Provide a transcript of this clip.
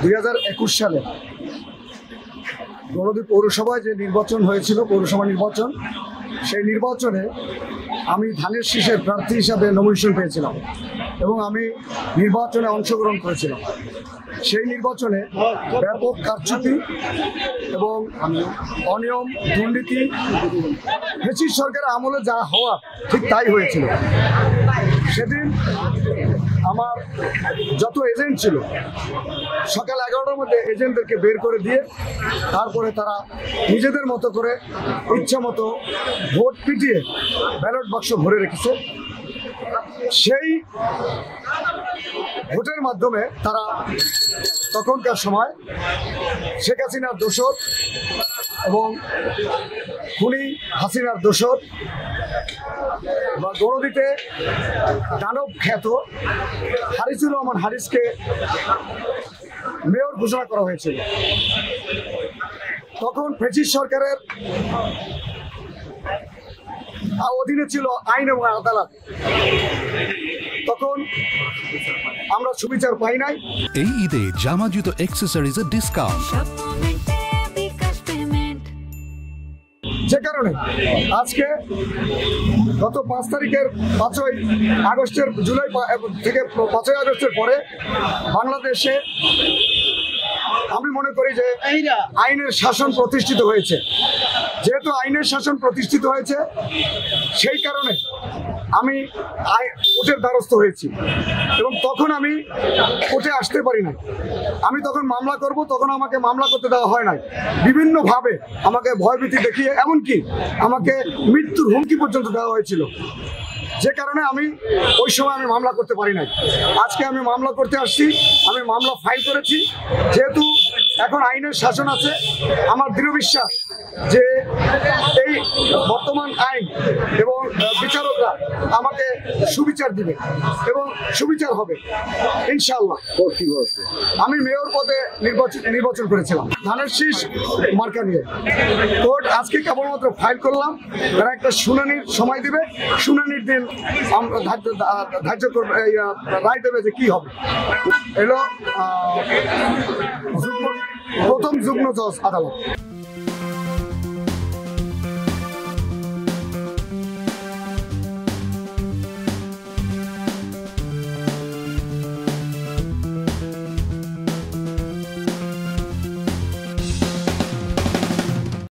2021 সালে গণদী পৌরসভায় যে নির্বাচন হয়েছিল, পৌরসভা নির্বাচন, সেই নির্বাচনে আমি ধানের শীষের প্রার্থী হিসাবে নমিনেশন পেয়েছিলাম এবং আমি নির্বাচনে অংশগ্রহণ করেছিলাম। সেই নির্বাচনে ব্যাপক কারচুপি এবং অনিয়ম, দুর্নীতি, ব্রিটিশ সরকারের আমলে যা হওয়া ঠিক তাই হয়েছিল। সেদিন আমার যত এজেন্ট ছিল, সকাল 11টার মধ্যে এজেন্টদেরকে বের করে দিয়ে তারপরে তারা নিজেদের মতো করে ইচ্ছা মতো ভোট পিটিয়ে ব্যালট বাক্স ভরে রেখেছে। সেই ভোটের মাধ্যমে তারা তখনকার সময় শেখ হাসিনার দোসর এবং খুনি হাসিনার দোসর বা গণদীতে দানব খ্যাত হারিসুর রহমান হারিসকে মেয়র ঘোষণা করা হয়েছিল। তখন ব্রিটিশ সরকারের অধীনে ছিল আইন এবং আদালত। তখন আমরা সুবিচার পাই নাই। এই ঈদে জামা জুতো অ্যাক্সেসরিজের ডিসকাউন্ট, যে কারণে আজকে গত 5 তারিখের 5ই আগস্টের জুলাই থেকে 5ই আগস্টের পরে বাংলাদেশে আমি মনে করি যে আইনের শাসন প্রতিষ্ঠিত হয়েছে। যেহেতু আইনের শাসন প্রতিষ্ঠিত হয়েছে, সেই কারণে আমি কোর্টের দ্বারস্থ হয়েছি এবং তখন আমি কোর্টে আসতে পারি না। আমি তখন মামলা করব, তখন আমাকে মামলা করতে দেওয়া হয় নাই। বিভিন্নভাবে আমাকে ভয়ভীতি দেখিয়ে এমনকি আমাকে মৃত্যুর হুমকি পর্যন্ত দেওয়া হয়েছিল, যে কারণে আমি ওই সময় আমি মামলা করতে পারি নাই। আজকে আমি মামলা করতে আসছি, আমি মামলা ফাইল করেছি। যেহেতু এখন আইনের শাসন আছে, আমার দৃঢ় বিশ্বাস যে এই বর্তমান আইন এবং বিচারকরা আমাকে সুবিচার দিবে এবং সুবিচার হবে ইনশাআল্লাহ। আমি মেয়র পদে নির্বাচন করেছিলাম ধানের শীষ মার্কা নিয়ে। কোর্ট আজকে কেবলমাত্র ফাইল করলাম, তারা একটা শুনানির সময় দিবে, শুনানির দিন আমরা ধার্য করবে, রায় দেবে যে কি হবে। এলো প্রথম যুগ্ম জজ আদালত।